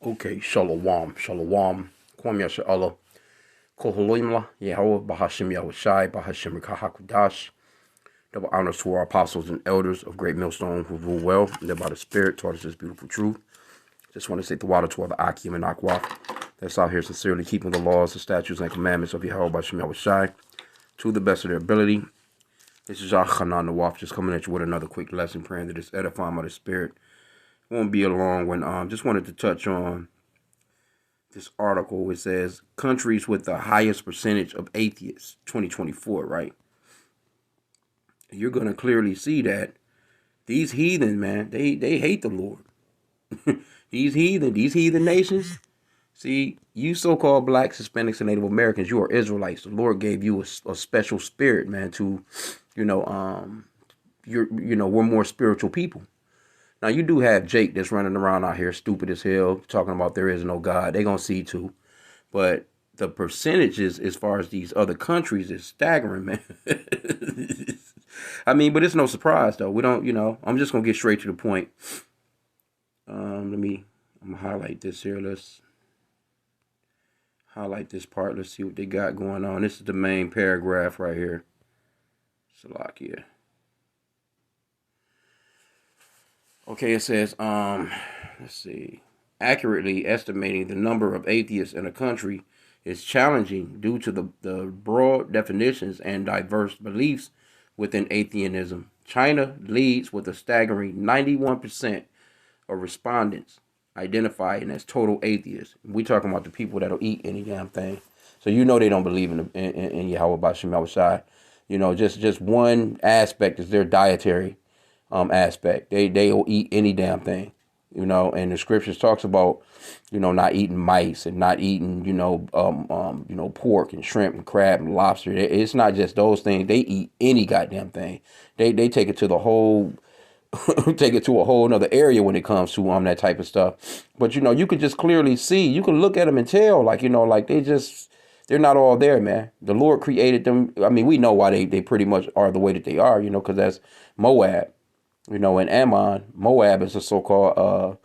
Okay, shalom, shalom. Kwam Yasha Allah. Koholoimla, Yahweh, Bahashim Yahushai, Bahashim Rikahakudash. Double honors to our apostles and elders of Great Millstone who rule well, and that by the Spirit taught us this beautiful truth. Just want to say the water to all the H.I.M and Akwaf that's out here sincerely keeping the laws, the statutes, and commandments of Yahweh, Bahashim Yahushai to the best of their ability. This is Hanan Nawaf just coming at you with another quick lesson, praying that it's edifying by the Spirit. Won't be a long one. Just wanted to touch on this article. It says countries with the highest percentage of atheists 2024, right? You're going to clearly see that these heathen, man, they hate the Lord. these heathen nations. See, you so-called blacks, Hispanics, and Native Americans, you are Israelites. The Lord gave you a special spirit, man, to, we're more spiritual people. Now, you do have Jake that's running around out here stupid as hell, talking about there is no God. They're going to see too. But the percentages as far as these other countries is staggering, man. I mean, but it's no surprise, though. We don't, I'm just going to get straight to the point. I'm going to highlight this here. Let's highlight this part. Let's see what they got going on. This is the main paragraph right here. Salakia. Okay, it says, let's see. Accurately estimating the number of atheists in a country is challenging due to the broad definitions and diverse beliefs within atheism. China leads with a staggering 91% of respondents identifying as total atheists. We're talking about the people that'll eat any damn thing. So they don't believe in Yahweh Bashim Yahushai. Just one aspect is their dietary aspect. They'll eat any damn thing, and the scriptures talks about, not eating mice and not eating, pork and shrimp and crab and lobster. It's not just those things. They eat any goddamn thing. They take it to the whole, take it to a whole another area when it comes to that type of stuff. But you could just clearly see, you can look at them and tell, like they're not all there, man. The Lord created them. I mean, we know why they pretty much are the way that they are, because that's Moab. In Ammon, Moab is is the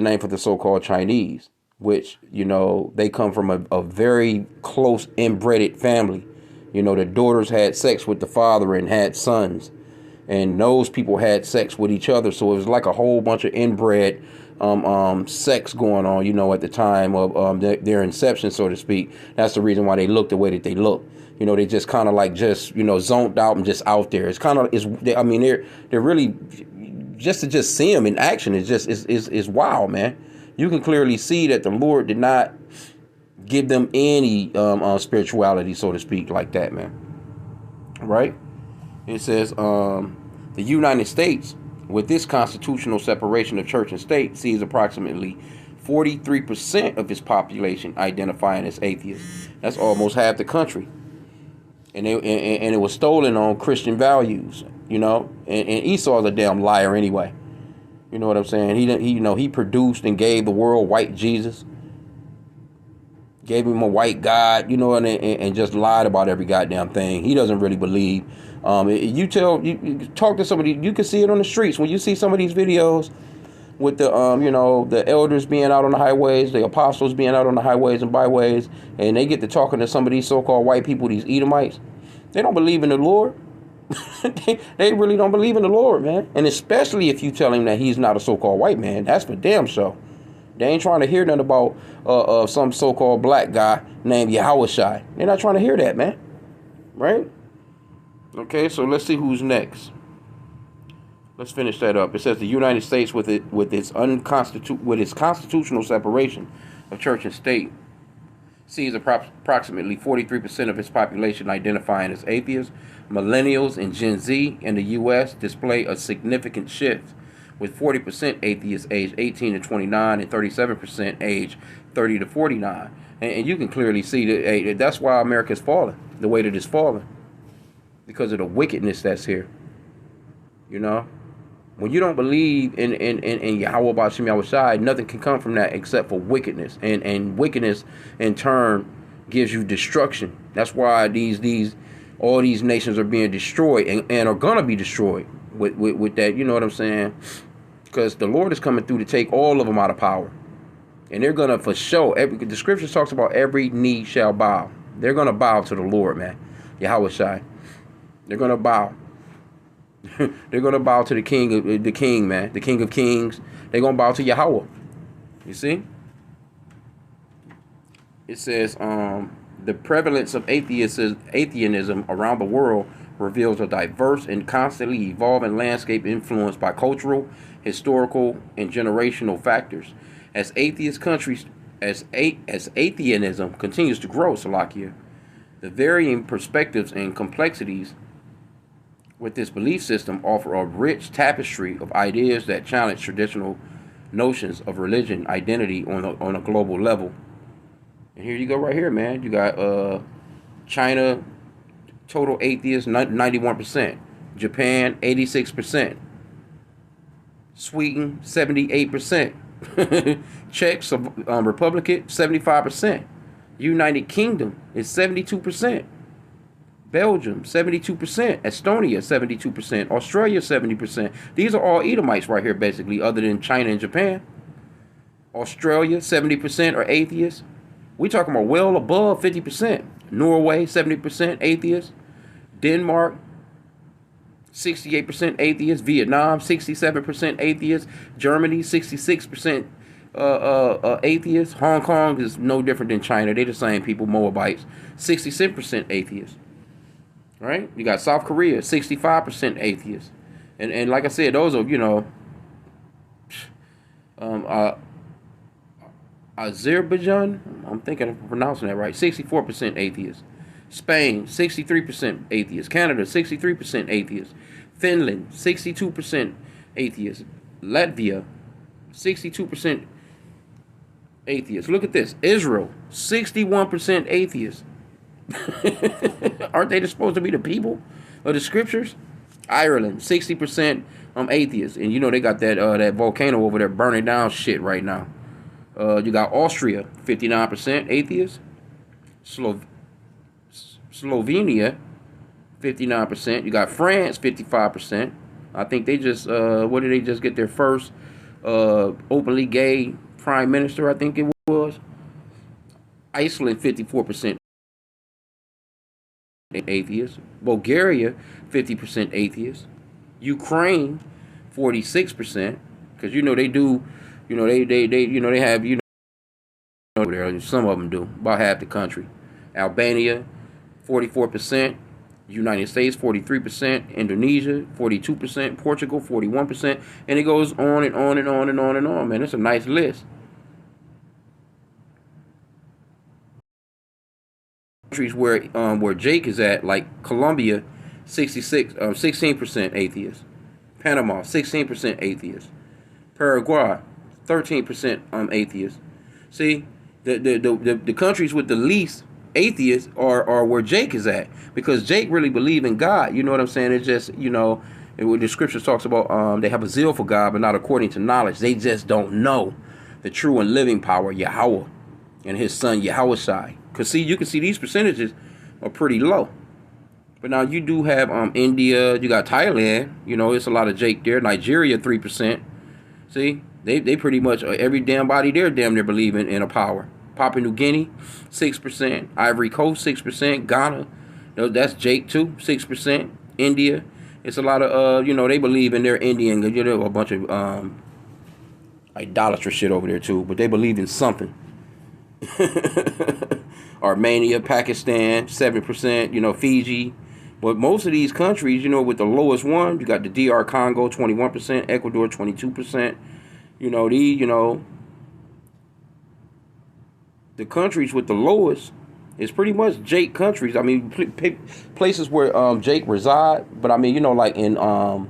name for the so-called Chinese, which, they come from a very close inbred family. The daughters had sex with the father and had sons, and those people had sex with each other. So it was like a whole bunch of inbred sex going on, at the time of their inception, so to speak. That's the reason why they look the way that they look. They just kind of zoned out and just out there. It's kind of, they're really, just to see them in action is wild, man. You can clearly see that the Lord did not give them any spirituality, so to speak, like that, man. Right? It says, the United States, with this constitutional separation of church and state, sees approximately 43% of its population identifying as atheists. That's almost half the country. And it was stolen on Christian values, and Esau's a damn liar anyway. You know what I'm saying? He produced and gave the world white Jesus, gave him a white God, and just lied about every goddamn thing. He doesn't really believe. You talk to somebody, you can see it on the streets when you see some of these videos with the the elders being out on the highways, the apostles being out on the highways and byways, and they get to talking to some of these so-called white people, these Edomites. They don't believe in the Lord. They really don't believe in the Lord, man. And especially if you tell him that he's not a so-called white man, that's for damn sure. They ain't trying to hear nothing about some so-called black guy named Yahushai. They're not trying to hear that, man. Right? Okay, so let's see who's next. Let's finish that up. It says the United States, with its constitutional separation of church and state, sees approximately 43% of its population identifying as atheists. Millennials and Gen Z in the U.S. display a significant shift, with 40% atheists aged 18 to 29 and 37% aged 30 to 49. And you can clearly see that that's why America's falling the way that it's falling, because of the wickedness that's here. When you don't believe in Yahweh Bashim Yahushai, nothing can come from that except for wickedness. And wickedness, in turn, gives you destruction. That's why all these nations are being destroyed and are going to be destroyed with that. You know what I'm saying? Because the Lord is coming through to take all of them out of power. And they're gonna for sure. The scriptures talks about every knee shall bow. They're gonna bow to the Lord, man. Yahweh Shai. They're gonna bow. They're gonna bow to the King, man, the King of Kings. They're gonna bow to Yahweh. You see? It says, the prevalence of atheism around the world reveals a diverse and constantly evolving landscape influenced by cultural, historical, and generational factors. As atheism continues to grow, Salakia, the varying perspectives and complexities with this belief system offer a rich tapestry of ideas that challenge traditional notions of religion, identity on a global level. And here you go right here, man. You got China, total atheists, 91%. Japan, 86%. Sweden, 78%. Czech Republic, 75%. United Kingdom is 72%. Belgium, 72%. Estonia, 72%. Australia, 70%. These are all Edomites right here, basically, other than China and Japan. Australia, 70% are atheists. We talking about well above 50%. Norway, 70% atheists. Denmark, 68% atheists. Vietnam, 67% atheists. Germany, 66% atheists. Hong Kong is no different than China. They're the same people, Moabites. 66% atheists. Right? You got South Korea, 65% atheists. And like I said, those are, Azerbaijan, I'm thinking of pronouncing that right, 64% atheists. Spain, 63% atheists. Canada, 63% atheists. Finland, 62% atheists. Latvia, 62% atheists. Look at this. Israel, 61% atheists. Aren't they supposed to be the people of the scriptures? Ireland, 60% atheists. And they got that volcano over there burning down shit right now. You got Austria, 59% atheists. Slovenia, 59%. You got France, 55%. I think they just, what did they just get their first openly gay prime minister, I think it was. Iceland, 54% atheists. Bulgaria, 50% atheists. Ukraine, 46%. Because, they do, they have, over there, some of them do, about half the country. Albania, 44%. United States, 43%. Indonesia, 42%. Portugal, 41%. And it goes on and on and on and on and on, man. It's a nice list. Countries where Jake is at, like Colombia, 16% atheists. Panama, 16% atheists. Paraguay, 13% atheists. See, the countries with the least atheists are where Jake is at, because Jake really believe in God. You know what I'm saying? It's just, the scriptures talks about they have a zeal for God, but not according to knowledge. They just don't know the true and living power, Yahweh, and his son Yahweh Shai. Because you can see these percentages are pretty low. But now you do have India, you got Thailand, it's a lot of Jake there. Nigeria, 3%. See, they pretty much, every damn body there damn near believing in a power. Papua New Guinea, 6%. Ivory Coast, 6%. Ghana, that's Jake too, 6%. India, it's a lot of, they believe in their Indian, a bunch of idolatrous shit over there too, but they believe in something. Armenia, Pakistan, 7%, Fiji. But most of these countries, with the lowest one, you got the DR Congo, 21%, Ecuador, 22%. The countries with the lowest is pretty much Jake countries. I mean, places where Jake reside. But I mean, like in the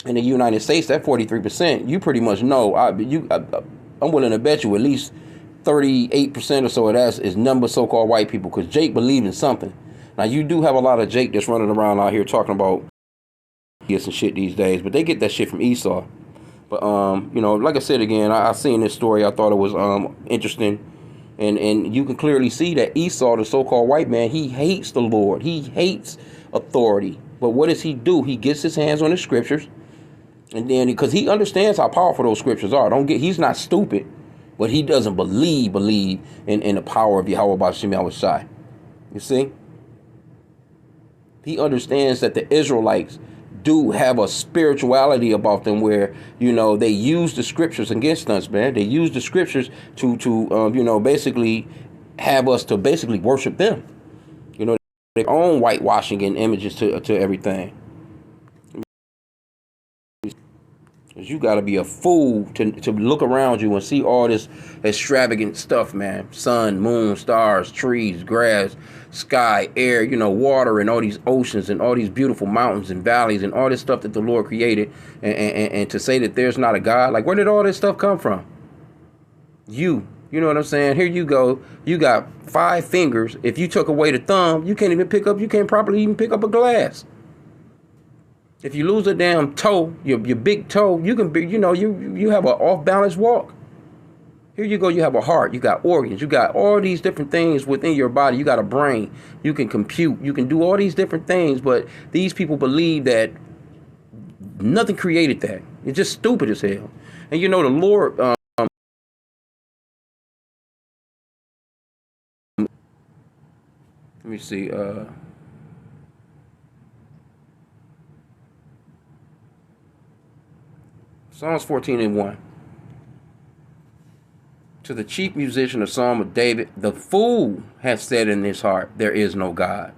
United States, that 43%, you pretty much know. I'm willing to bet you at least 38% or so of that is number so-called white people, because Jake believe in something. Now, you do have a lot of Jake that's running around out here talking about this and shit these days, but they get that shit from Esau. But, like I said again, I seen this story. I thought it was interesting. And you can clearly see that Esau, the so-called white man, he hates the Lord. He hates authority. But what does he do? He gets his hands on the scriptures. And then because he understands how powerful those scriptures are. Don't get he's not stupid, but he doesn't believe in the power of Yahweh Bashim Yahweh Shai. You see? He understands that the Israelites do have a spirituality about them where, they use the scriptures against us, man. They use the scriptures to basically have us to basically worship them. Their own whitewashing and images to everything. You got to be a fool to look around you and see all this extravagant stuff, man. Sun, moon, stars, trees, grass, sky, air, water, and all these oceans and all these beautiful mountains and valleys and all this stuff that the Lord created. And to say that there's not a God, like where did all this stuff come from? You know what I'm saying? Here you go. You got 5 fingers. If you took away the thumb, you can't properly even pick up a glass. If you lose a damn toe, your big toe, you can be, you have an off balance walk. Here you go, you have a heart, you got organs, you got all these different things within your body. You got a brain, you can compute, you can do all these different things, but these people believe that nothing created that. It's just stupid as hell. And the Lord, let me see, Psalms 14:1. To the chief musician, a psalm of David, the fool has said in his heart, there is no God.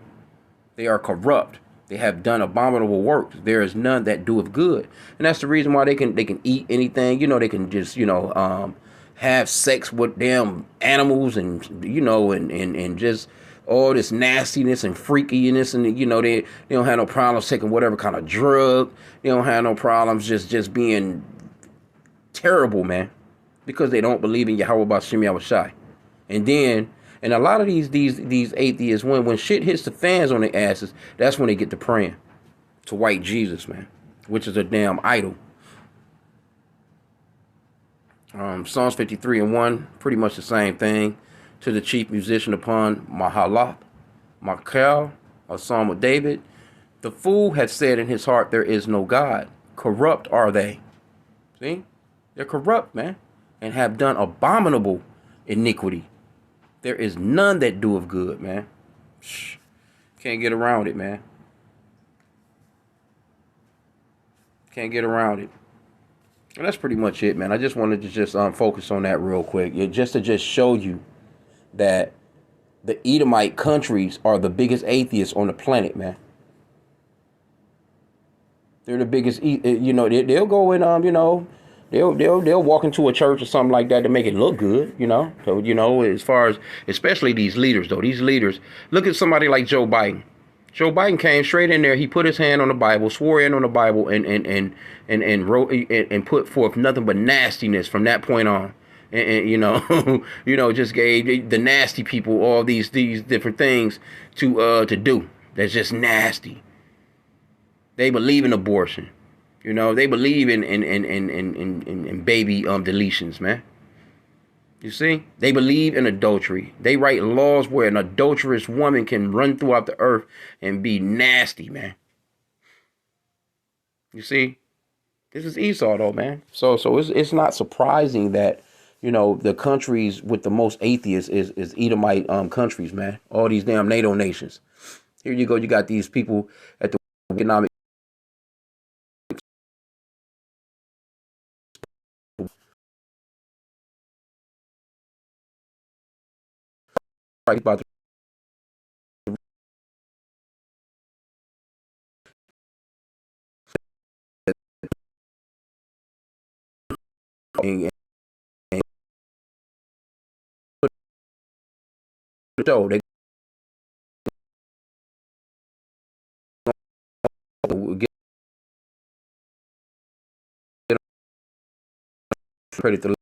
They are corrupt. They have done abominable works. There is none that doeth good. And that's the reason why they can eat anything. They can just, have sex with damn animals and, and just all this nastiness and freakiness. And, they don't have no problems taking whatever kind of drug. They don't have no problems just being terrible, man. Because they don't believe in Yahweh Bashim Yahweh Shai. And a lot of these atheists, when shit hits the fans on their asses, that's when they get to praying to white Jesus, man, which is a damn idol. Psalms 53:1, pretty much the same thing. To the chief musician upon Mahalath, Machal, a psalm of David, the fool had said in his heart, there is no God. Corrupt are they. See? They're corrupt, man, and have done abominable iniquity. There is none that doeth good, man. Can't get around it, man. Can't get around it. And that's pretty much it, man. I just wanted to just focus on that real quick. Just to show you that the Edomite countries are the biggest atheists on the planet, man. They're the biggest, they'll go in, They'll walk into a church or something like that to make it look good, So, as far as, especially these leaders, though, look at somebody like Joe Biden. Joe Biden came straight in there. He put his hand on the Bible, swore in on the Bible, and wrote and put forth nothing but nastiness from that point on. And just gave the nasty people all these different things to do. That's just nasty. They believe in abortion. They believe in baby deletions, man. You see? They believe in adultery. They write laws where an adulterous woman can run throughout the earth and be nasty, man. You see? This is Esau, though, man. So it's not surprising that, the countries with the most atheists is Edomite countries, man. All these damn NATO nations. Here you go. You got these people at the economic about and so they get credit to